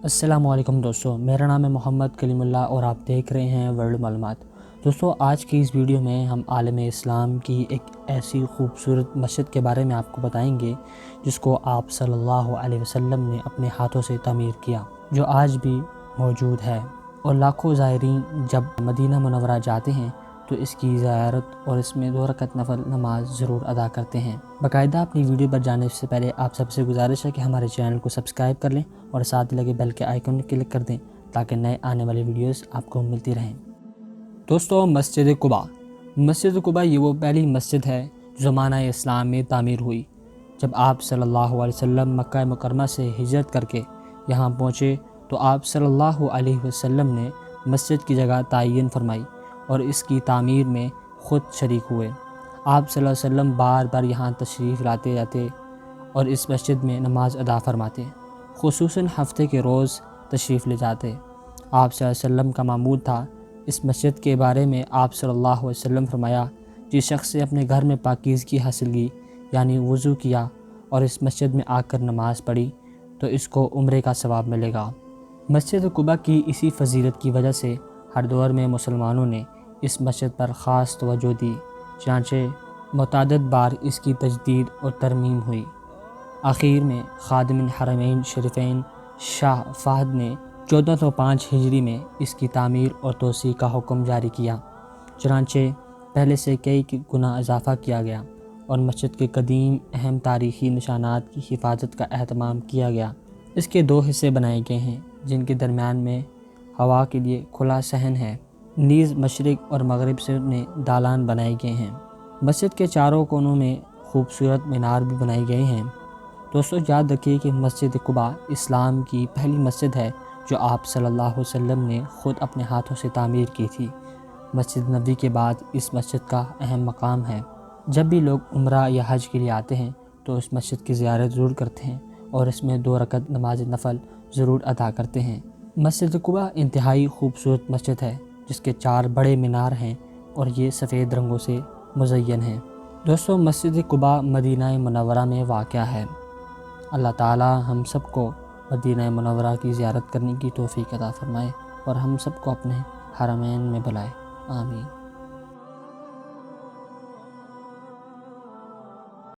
السلام علیکم دوستو، میرا نام ہے محمد کلیم اللہ اور آپ دیکھ رہے ہیں ورلڈ معلومات۔ دوستو، آج کی اس ویڈیو میں ہم عالم اسلام کی ایک ایسی خوبصورت مسجد کے بارے میں آپ کو بتائیں گے جس کو آپ صلی اللہ علیہ وسلم نے اپنے ہاتھوں سے تعمیر کیا، جو آج بھی موجود ہے، اور لاکھوں زائرین جب مدینہ منورہ جاتے ہیں تو اس کی زیارت اور اس میں 2 رکعت نفل نماز ضرور ادا کرتے ہیں۔ باقاعدہ اپنی ویڈیو پر جانے سے پہلے آپ سب سے گزارش ہے کہ ہمارے چینل کو سبسکرائب کر لیں اور ساتھ لگے بیل کے آئیکن کلک کر دیں تاکہ نئے آنے والی ویڈیوز آپ کو ملتی رہیں۔ دوستو، مسجد قباء۔ مسجد قباء یہ وہ پہلی مسجد ہے جو زمانہ اسلام میں تعمیر ہوئی۔ جب آپ صلی اللہ علیہ وسلم مکہ مکرمہ سے ہجرت کر کے یہاں پہنچے تو آپ صلی اللہ علیہ وسلم نے مسجد کی جگہ تعین فرمائی اور اس کی تعمیر میں خود شریک ہوئے۔ آپ صلی اللہ علیہ وسلم بار بار یہاں تشریف لاتے جاتے اور اس مسجد میں نماز ادا فرماتے، خصوصاً ہفتے کے روز تشریف لے جاتے۔ آپ صلی اللہ علیہ وسلم کا معمول تھا۔ اس مسجد کے بارے میں آپ صلی اللہ علیہ وسلم فرمایا، جس شخص سے اپنے گھر میں پاکیزگی حاصل کی، یعنی وضو کیا اور اس مسجد میں آ کر نماز پڑھی تو اس کو عمرے کا ثواب ملے گا۔ مسجد قباء کی اسی فضیلت کی وجہ سے ہر دور میں مسلمانوں نے اس مسجد پر خاص توجہ دی، چنانچہ متعدد بار اس کی تجدید اور ترمیم ہوئی۔ آخر میں خادم الحرمین شریفین شاہ فہد نے 1405 ہجری میں اس کی تعمیر اور توسیع کا حکم جاری کیا، چنانچہ پہلے سے کئی گنا اضافہ کیا گیا اور مسجد کے قدیم اہم تاریخی نشانات کی حفاظت کا اہتمام کیا گیا۔ اس کے 2 حصے بنائے گئے ہیں جن کے درمیان میں ہوا کے لیے کھلا صحن ہے، نیز مشرق اور مغرب سے دالان بنائے گئے ہیں۔ مسجد کے چاروں کونوں میں خوبصورت مینار بھی بنائے گئے ہیں۔ دوستو، یاد رکھیے کہ مسجد قباء اسلام کی پہلی مسجد ہے جو آپ صلی اللہ علیہ وسلم نے خود اپنے ہاتھوں سے تعمیر کی تھی۔ مسجد نبوی کے بعد اس مسجد کا اہم مقام ہے۔ جب بھی لوگ عمرہ یا حج کے لیے آتے ہیں تو اس مسجد کی زیارت ضرور کرتے ہیں اور اس میں 2 رکعت نماز نفل ضرور ادا کرتے ہیں۔ مسجد قباء انتہائی خوبصورت مسجد ہے جس کے 4 بڑے مینار ہیں اور یہ سفید رنگوں سے مزین ہیں۔ دوستو، مسجد قباء مدینہ منورہ میں واقع ہے۔ اللہ تعالی ہم سب کو مدینہ منورہ کی زیارت کرنے کی توفیق عطا فرمائے اور ہم سب کو اپنے حرمین میں بلائے، آمین۔